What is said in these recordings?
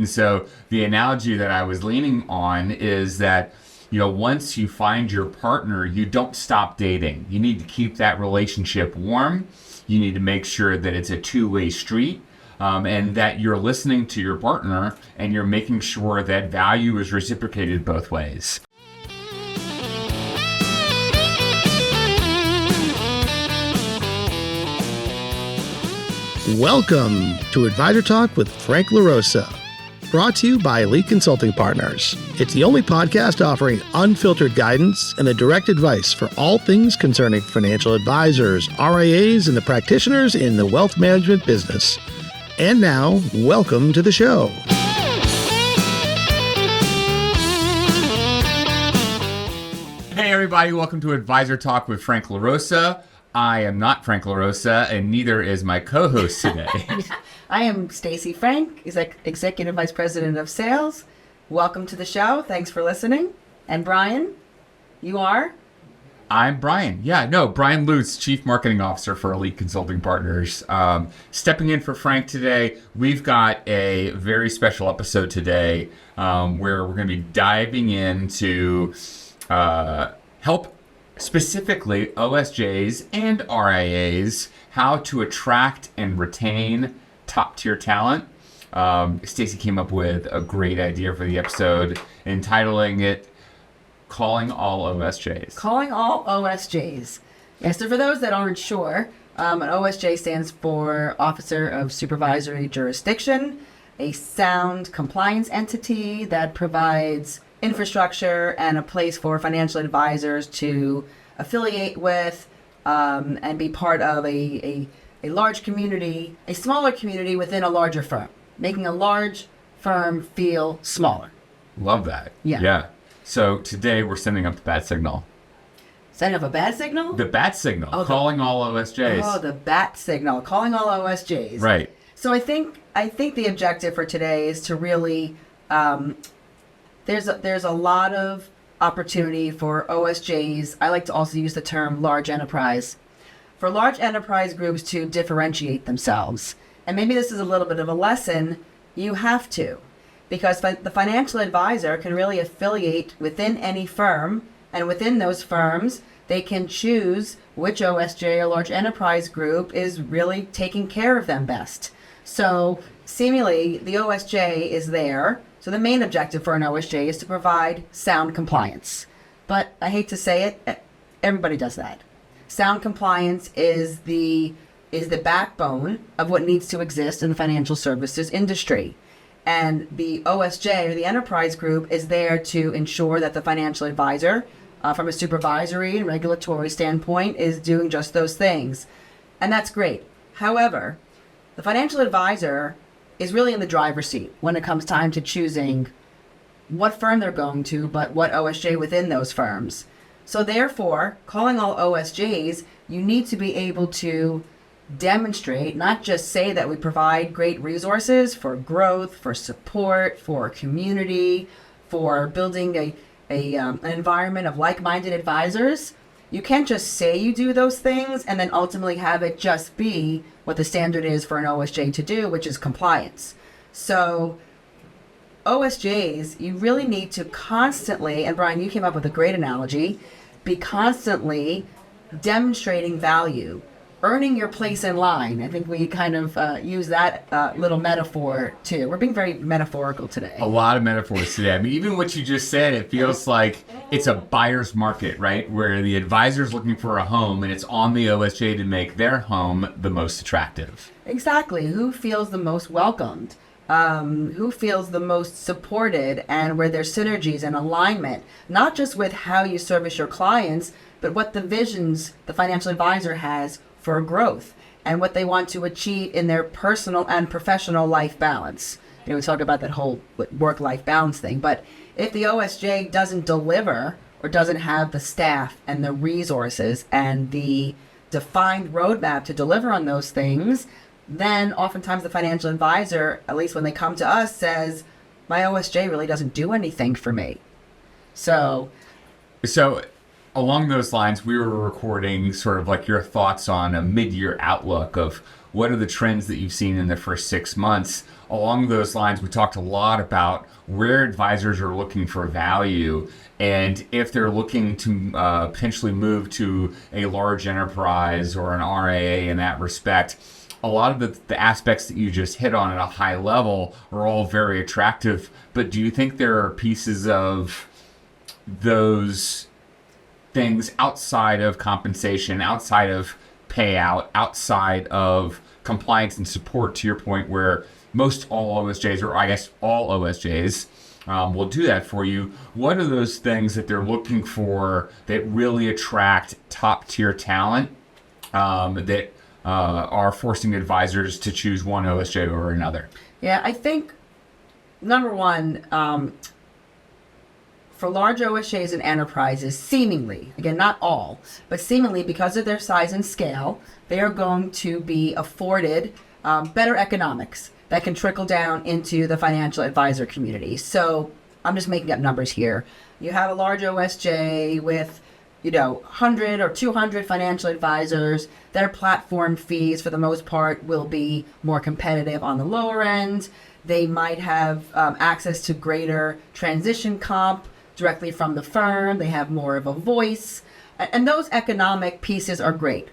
And so the analogy that I was leaning on is that, once you find your partner, you don't stop dating. You need to keep that relationship warm. You need to make sure that it's a two-way street, and that you're listening to your partner and you're making sure that value is reciprocated both ways. Welcome to Advisor Talk with Frank LaRosa, brought to you by Elite Consulting Partners. It's the only podcast offering unfiltered guidance and the direct advice for all things concerning financial advisors, RIAs, and the practitioners in the wealth management business. And now, welcome to the show. Hey everybody, welcome to Advisor Talk with Frank LaRosa. I am not Frank LaRosa, and neither is my co-host today. I am Stacey Frank, Executive Vice President of Sales. Welcome to the show. Thanks for listening. And Brian, you are? I'm Brian. Brian Lutz, Chief Marketing Officer for Elite Consulting Partners. Stepping in for Frank today, we've got a very special episode today where we're going to be diving into help specifically OSJs and RIAs, how to attract and retain top-tier talent. Stacey came up with a great idea for the episode, entitling it Calling All OSJs. Calling All OSJs. Yes, so for those that aren't sure, an OSJ stands for Officer of Supervisory Jurisdiction, a sound compliance entity that provides infrastructure and a place for financial advisors to affiliate with and be part of a large community, a smaller community within a larger firm, making a large firm feel smaller. Love that. Yeah. So today we're sending up the bat signal. Sending up a bat signal? The bat signal. Calling all OSJs. Oh, the bat signal. Calling all OSJs. Right. So I think the objective for today is to really there's a lot of opportunity for OSJs. I like to also use the term large enterprise. For large enterprise groups to differentiate themselves. And maybe this is a little bit of a lesson. You have to. Because the financial advisor can really affiliate within any firm. And within those firms, they can choose which OSJ or large enterprise group is really taking care of them best. So seemingly, the OSJ is there. So the main objective for an OSJ is to provide sound compliance. But I hate to say it, everybody does that. Sound compliance is the backbone of what needs to exist in the financial services industry. And the OSJ, or the enterprise group, is there to ensure that the financial advisor, from a supervisory and regulatory standpoint, is doing just those things. And that's great. However, the financial advisor is really in the driver's seat when it comes time to choosing what firm they're going to, but what OSJ within those firms. So therefore, calling all OSJs, you need to be able to demonstrate, not just say that we provide great resources for growth, for support, for community, for building an environment of like-minded advisors. You can't just say you do those things and then ultimately have it just be what the standard is for an OSJ to do, which is compliance. So OSJs, you really need to constantly, and Brian, you came up with a great analogy, be constantly demonstrating value, earning your place in line. I think we kind of use that little metaphor too. We're being very metaphorical today. A lot of metaphors today. I mean, even what you just said, it feels like it's a buyer's market, right? Where the advisor's looking for a home and it's on the OSJ to make their home the most attractive. Exactly. Who feels the most welcomed? Who feels the most supported, and where there's synergies and alignment, not just with how you service your clients, but what the visions the financial advisor has for growth and what they want to achieve in their personal and professional life balance. We talk about that whole work-life balance thing, but if the OSJ doesn't deliver or doesn't have the staff and the resources and the defined roadmap to deliver on those things, then oftentimes the financial advisor, at least when they come to us, says, my OSJ really doesn't do anything for me. So along those lines, we were recording sort of like your thoughts on a mid-year outlook of what are the trends that you've seen in the first 6 months. along those lines, we talked a lot about where advisors are looking for value, and if they're looking to potentially move to a large enterprise or an RAA in that respect. A lot of the aspects that you just hit on at a high level are all very attractive, but do you think there are pieces of those things outside of compensation, outside of payout, outside of compliance and support, to your point, where most all OSJs, or I guess all OSJs, will do that for you? What are those things that they're looking for that really attract top-tier talent that are forcing advisors to choose one OSJ over another? Yeah, I think, number one, for large OSJs and enterprises, seemingly, again, not all, but seemingly because of their size and scale, they are going to be afforded better economics that can trickle down into the financial advisor community. So I'm just making up numbers here. You have a large OSJ with 100 or 200 financial advisors. Their platform fees, for the most part, will be more competitive on the lower end. They might have access to greater transition comp directly from the firm. They have more of a voice. And those economic pieces are great.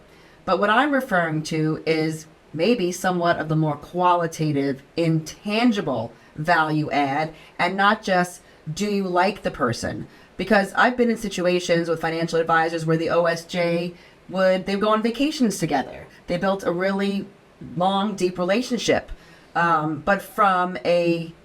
But what I'm referring to is maybe somewhat of the more qualitative, intangible value add, and not just, do you like the person? Because I've been in situations with financial advisors where the OSJ they'd go on vacations together. They built a really long, deep relationship. But from a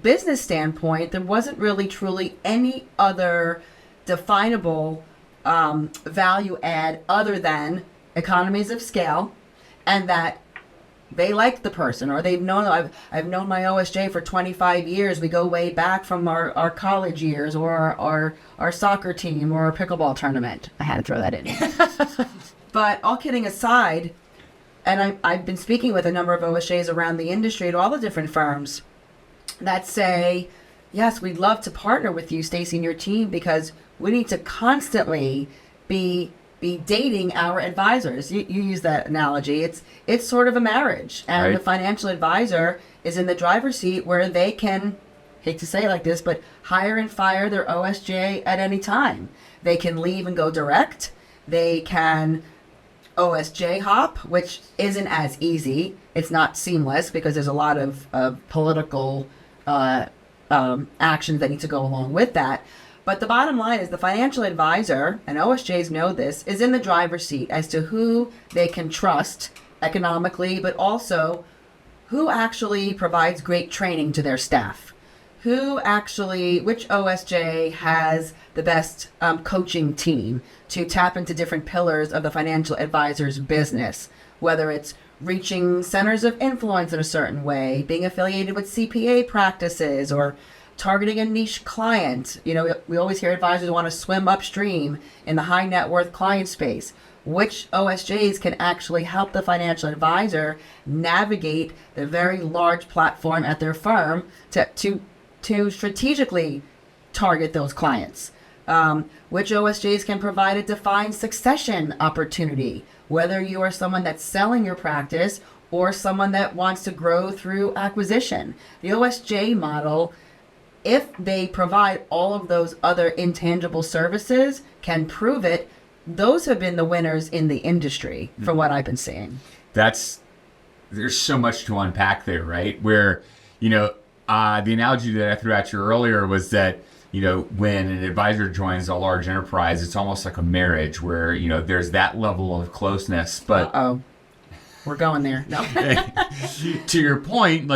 business standpoint, there wasn't really truly any other definable value add other than economies of scale, and that they like the person, or they've known, I've known my OSJ for 25 years. We go way back from our college years, or our soccer team, or our pickleball tournament. I had to throw that in. But all kidding aside, and I've been speaking with a number of OSJs around the industry at all the different firms that say, yes, we'd love to partner with you, Stacey, and your team, because we need to constantly be dating our advisors. You use that analogy. It's sort of a marriage, and right. The financial advisor is in the driver's seat where they can, hate to say it like this, but hire and fire their OSJ at any time. They can leave and go direct. They can OSJ hop, which isn't as easy. It's not seamless because there's a lot of political actions that need to go along with that. But the bottom line is the financial advisor, and OSJs know this, is in the driver's seat as to who they can trust economically, but also who actually provides great training to their staff. Which OSJ has the best coaching team to tap into different pillars of the financial advisor's business, whether it's reaching centers of influence in a certain way, being affiliated with CPA practices, or targeting a niche client. We always hear advisors want to swim upstream in the high net worth client space. Which OSJs can actually help the financial advisor navigate the very large platform at their firm to strategically target those clients? Which OSJs can provide a defined succession opportunity, whether you are someone that's selling your practice or someone that wants to grow through acquisition. The OSJ model, if they provide all of those other intangible services, can prove it. Those have been the winners in the industry, from what I've been seeing. There's so much to unpack there, right? Where, the analogy that I threw at you earlier was that, when an advisor joins a large enterprise, it's almost like a marriage where, there's that level of closeness. But we're going there. No. To your point,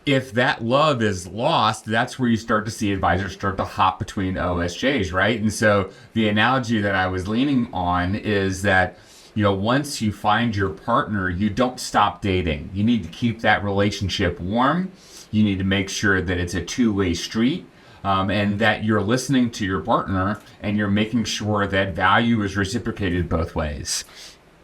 if that love is lost, that's where you start to see advisors start to hop between OSJs, right? And so the analogy that I was leaning on is that, once you find your partner, you don't stop dating. You need to keep that relationship warm. You need to make sure that it's a two-way street, and that you're listening to your partner and you're making sure that value is reciprocated both ways.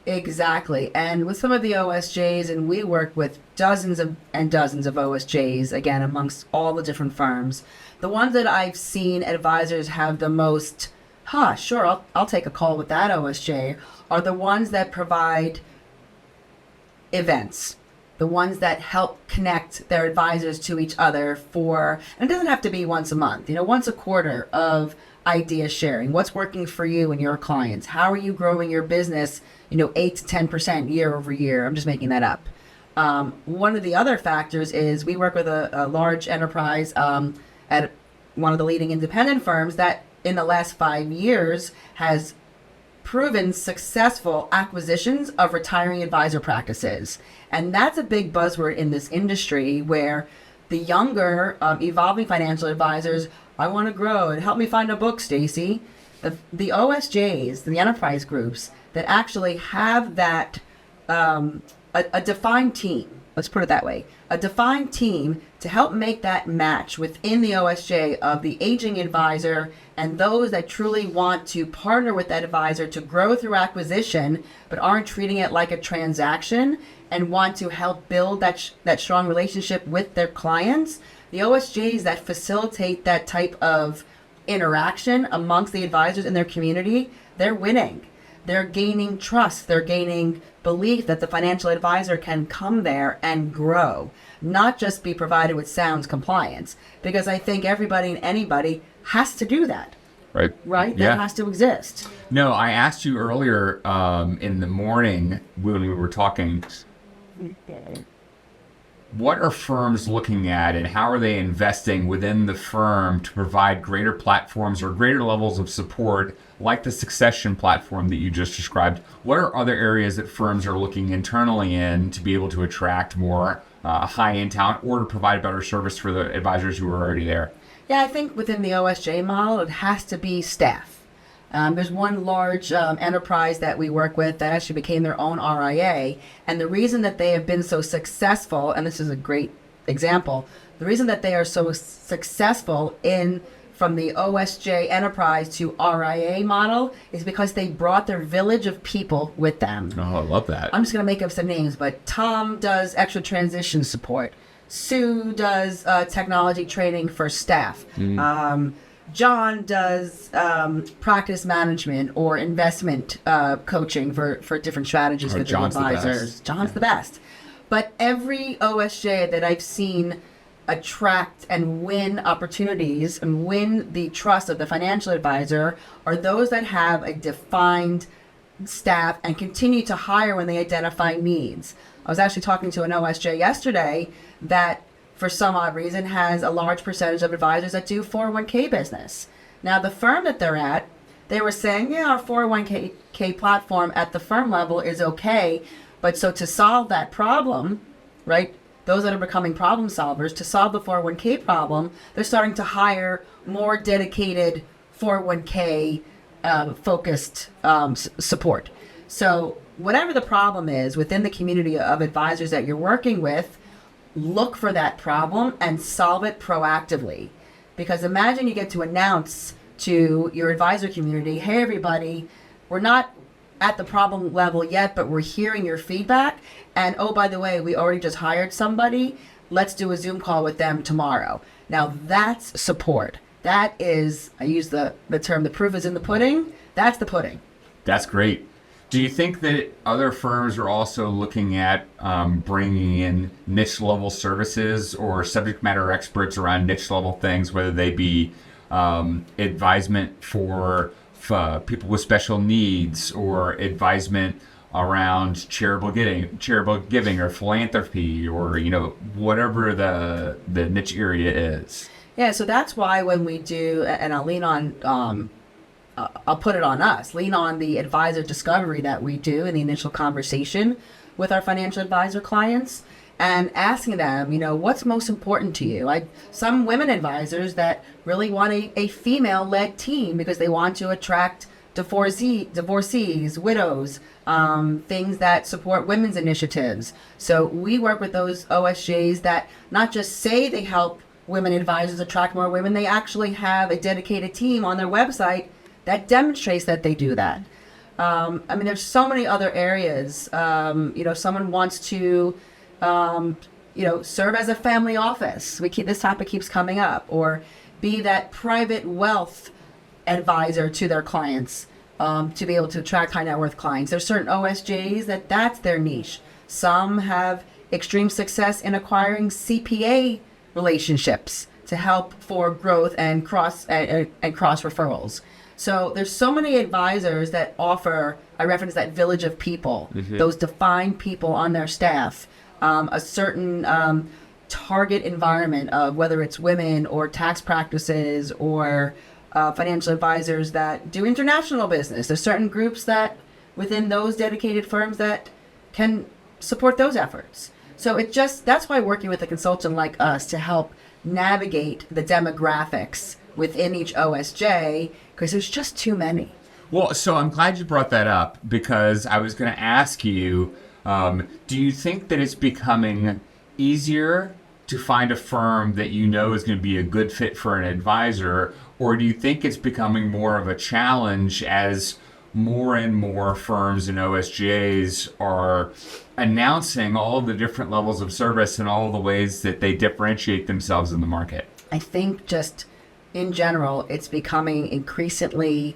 Exactly. And with some of the OSJs, and we work with dozens and dozens of OSJs, again, amongst all the different firms, the ones that I've seen advisors have the most, sure, I'll take a call with that OSJ, are the ones that provide events. the ones that help connect their advisors to each other and it doesn't have to be once a month, once a quarter of idea sharing. What's working for you and your clients? How are you growing your business, 8 to 10% year over year? I'm just making that up. One of the other factors is we work with a large enterprise at one of the leading independent firms that in the last 5 years has proven successful acquisitions of retiring advisor practices. And that's a big buzzword in this industry where the younger evolving financial advisors, I want to grow and help me find a book, Stacey. The OSJs, the enterprise groups that actually have that, a defined team, let's put it that way, a defined team to help make that match within the OSJ of the aging advisor and those that truly want to partner with that advisor to grow through acquisition, but aren't treating it like a transaction and want to help build that strong relationship with their clients. The OSJs that facilitate that type of interaction amongst the advisors in their community, they're winning. They're gaining trust. They're gaining belief that the financial advisor can come there and grow, not just be provided with sound compliance. Because I think everybody and anybody has to do that. Right. Right? Yeah. That has to exist. No, I asked you earlier in the morning when we were talking, what are firms looking at and how are they investing within the firm to provide greater platforms or greater levels of support like the succession platform that you just described? What are other areas that firms are looking internally in to be able to attract more high-end talent or to provide better service for the advisors who are already there? Yeah, I think within the OSJ model, it has to be staff. There's one large enterprise that we work with that actually became their own RIA. And the reason that they have been so successful, and this is a great example, the reason that they are so successful from the OSJ enterprise to RIA model is because they brought their village of people with them. Oh, I love that. I'm just going to make up some names, but Tom does extra transition support. Sue does technology training for staff. John does practice management or investment coaching for different strategies for the advisors. John's the best. But every OSJ that I've seen attract and win opportunities and win the trust of the financial advisor are those that have a defined staff and continue to hire when they identify needs. I was actually talking to an OSJ yesterday that for some odd reason has a large percentage of advisors that do 401k business. Now the firm that they're at, they were saying, yeah, our 401k platform at the firm level is okay, but so to solve that problem, right, those that are becoming problem solvers, to solve the 401k problem, they're starting to hire more dedicated 401k focused support. So whatever the problem is within the community of advisors that you're working with, look for that problem and solve it proactively. Because imagine you get to announce to your advisor community, hey everybody, we're not at the problem level yet, but we're hearing your feedback. And oh, by the way, we already just hired somebody. Let's do a Zoom call with them tomorrow. Now that's support. That is, I use the term, the proof is in the pudding. That's the pudding. That's great. Do you think that other firms are also looking at bringing in niche level services or subject matter experts around niche level things, whether they be advisement for people with special needs or advisement around charitable giving or philanthropy or, whatever the niche area is? Yeah, so that's why when we do, and I'll lean on, I'll put it on us, lean on the advisor discovery that we do in the initial conversation with our financial advisor clients and asking them, what's most important to you? Some women advisors that really want a female-led team because they want to attract divorcees, widows, things that support women's initiatives. So we work with those OSJs that not just say they help women advisors attract more women, they actually have a dedicated team on their website that demonstrates that they do that. There's so many other areas. Someone wants to, serve as a family office. This topic keeps coming up, or be that private wealth advisor to their clients to be able to attract high net worth clients. There's certain OSJs that's their niche. Some have extreme success in acquiring CPA relationships to help for growth and cross referrals. So there's so many advisors that offer, I reference that village of people, those defined people on their staff, a certain target environment of whether it's women or tax practices or financial advisors that do international business. There's certain groups that within those dedicated firms that can support those efforts. So that's why working with a consultant like us to help navigate the demographics within each OSJ, because there's just too many. Well, so I'm glad you brought that up, because I was going to ask you, do you think that it's becoming easier to find a firm that you know is going to be a good fit for an advisor, or do you think it's becoming more of a challenge as more and more firms and OSJs are announcing all of the different levels of service and all of the ways that they differentiate themselves in the market? I think just in general, it's becoming increasingly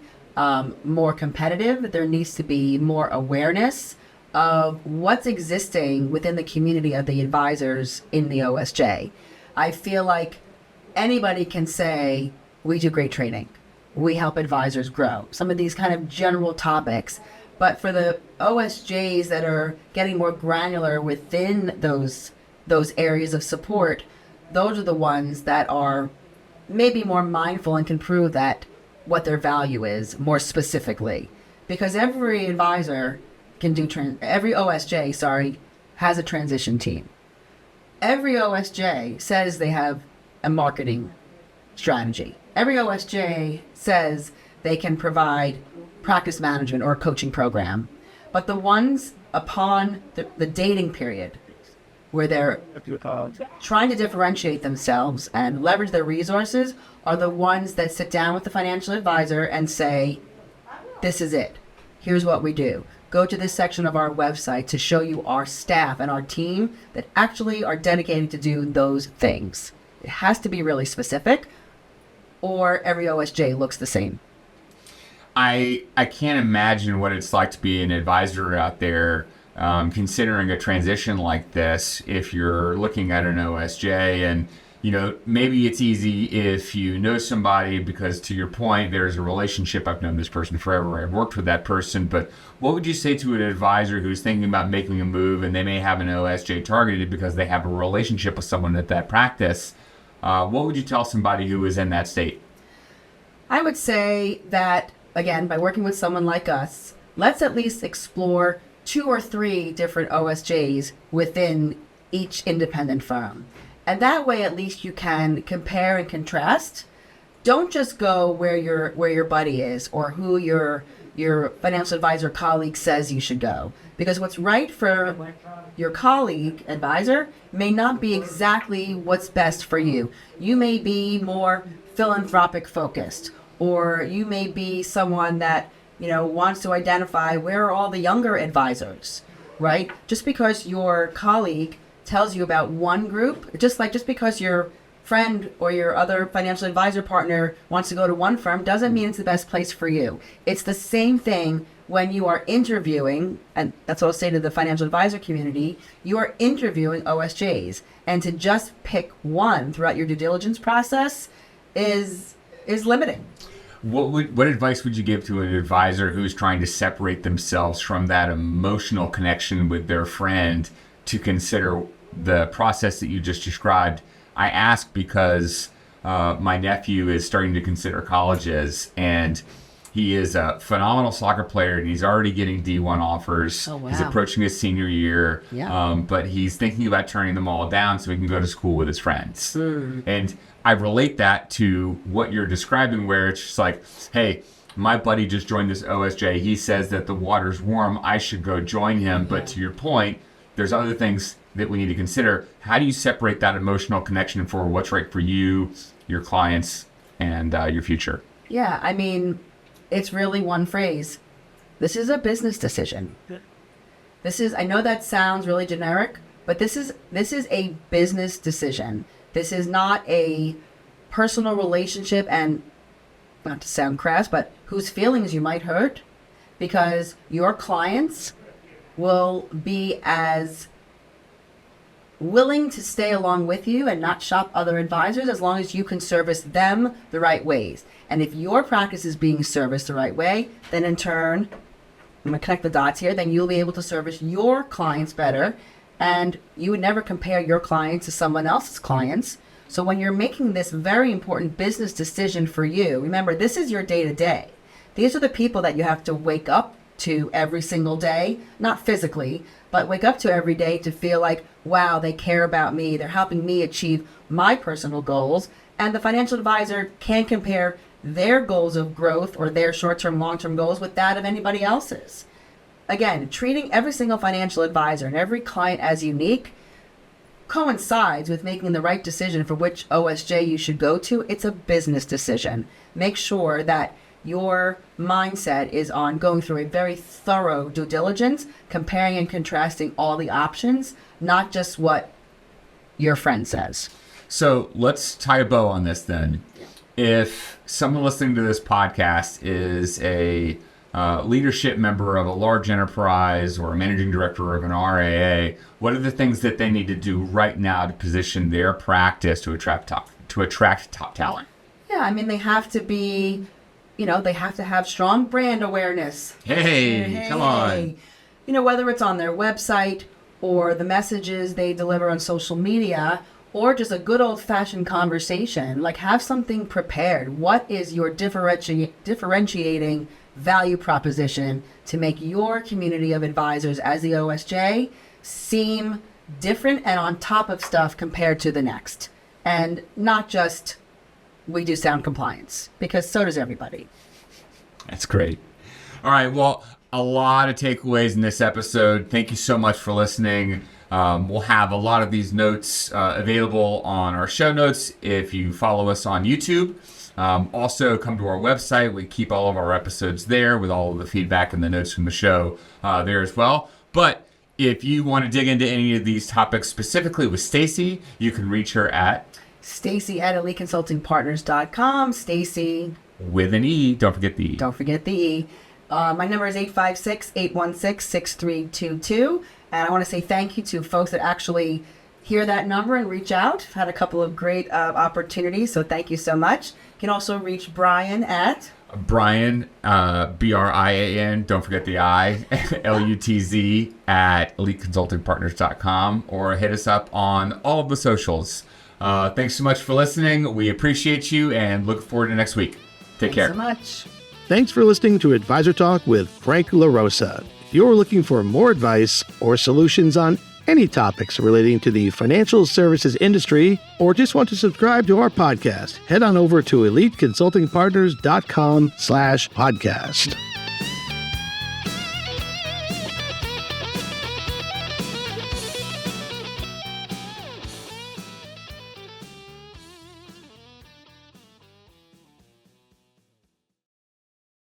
more competitive. There needs to be more awareness of what's existing within the community of the advisors in the OSJ. I feel like anybody can say, we do great training. We help advisors grow. Some of these kind of general topics. But for the OSJs that are getting more granular within those areas of support, those are the ones that are maybe more mindful and can prove that what their value is more specifically. Because every advisor can do, every OSJ, has a transition team. Every OSJ says they have a marketing strategy. Every OSJ says they can provide practice management or a coaching program. But the ones upon the dating period where they're trying to differentiate themselves and leverage their resources are the ones that sit down with the financial advisor and say, this is it. Here's what we do. Go to this section of our website to show you our staff and our team that actually are dedicated to do those things. It has to be really specific, or every OSJ looks the same. I can't imagine what it's like to be an advisor out there considering a transition like this. If you're looking at an OSJ, and maybe it's easy if you know somebody, because to your point, there's a relationship. I've known this person forever. I've worked with that person. But what would you say to an advisor who's thinking about making a move, and they may have an OSJ targeted because they have a relationship with someone at that practice? What would you tell somebody who is in that state? I would say that, again, by working with someone like us, let's at least explore 2 or 3 different OSJs within each independent firm. And that way, at least you can compare and contrast. Don't just go where your buddy is or who your financial advisor colleague says you should go. Because what's right for your colleague advisor may not be exactly what's best for you. You may be more philanthropic focused, or you may be someone that wants to identify where are all the younger advisors, right? Just because your colleague tells you about one group, just because your friend or your other financial advisor partner wants to go to one firm, doesn't mean it's the best place for you. It's the same thing when you are interviewing, and that's what I'll say to the financial advisor community, you are interviewing OSJs, and to just pick one throughout your due diligence process is limiting. What advice would you give to an advisor who's trying to separate themselves from that emotional connection with their friend to consider the process that you just described? I ask because my nephew is starting to consider colleges, and he is a phenomenal soccer player, and he's already getting D1 offers. Oh, wow. He's approaching his senior year, Yeah. But he's thinking about turning them all down so he can go to school with his friends. And I relate that to what you're describing, where it's just like, hey, my buddy just joined this OSJ. He says that the water's warm. I should go join him. Yeah. But to your point, there's other things that we need to consider. How do you separate that emotional connection for what's right for you, your clients, and your future? Yeah, I mean, it's really one phrase. This is a business decision. I know that sounds really generic, but this is a business decision. This is not a personal relationship, and not to sound crass, but whose feelings you might hurt, because your clients will be as willing to stay along with you and not shop other advisors as long as you can service them the right ways. And if your practice is being serviced the right way, then in turn, I'm going to connect the dots here, then you'll be able to service your clients better. And you would never compare your clients to someone else's clients. So when you're making this very important business decision for you, remember, this is your day-to-day. These are the people that you have to wake up to every single day, not physically, but wake up to every day to feel like, wow, they care about me. They're helping me achieve my personal goals. And the financial advisor can compare their goals of growth or their short-term, long-term goals with that of anybody else's. Again, treating every single financial advisor and every client as unique coincides with making the right decision for which OSJ you should go to. It's a business decision. Make sure that your mindset is on going through a very thorough due diligence, comparing and contrasting all the options, not just what your friend says. So let's tie a bow on this then. If someone listening to this podcast is a leadership member of a large enterprise or a managing director of an RAA, what are the things that they need to do right now to position their practice to attract top talent? Yeah, I mean, they have to be, they have to have strong brand awareness. Hey, come on. Whether it's on their website or the messages they deliver on social media, or just a good old-fashioned conversation, like have something prepared. What is your differentiating value proposition to make your community of advisors as the OSJ seem different and on top of stuff compared to the next? And not just, we do sound compliance, because so does everybody. That's great. All right, well, a lot of takeaways in this episode. Thank you so much for listening. We'll have a lot of these notes available on our show notes if you follow us on YouTube. Also, come to our website. We keep all of our episodes there with all of the feedback and the notes from the show there as well. But if you want to dig into any of these topics specifically with Stacey, you can reach her at Stacey@EliteConsultingPartners.com. Stacey with an E. Don't forget the E. Don't forget the E. My number is 856-816-6322. And I want to say thank you to folks that actually hear that number and reach out. I've had a couple of great opportunities, so thank you so much. You can also reach Brian at... Brian, Brian, don't forget the I, Lutz at EliteConsultingPartners.com, or hit us up on all of the socials. Thanks so much for listening. We appreciate you and look forward to next week. Take care. Thanks so much. Thanks for listening to Advisor Talk with Frank LaRosa. If you're looking for more advice or solutions on any topics relating to the financial services industry, or just want to subscribe to our podcast, head on over to EliteConsultingPartners.com/podcast.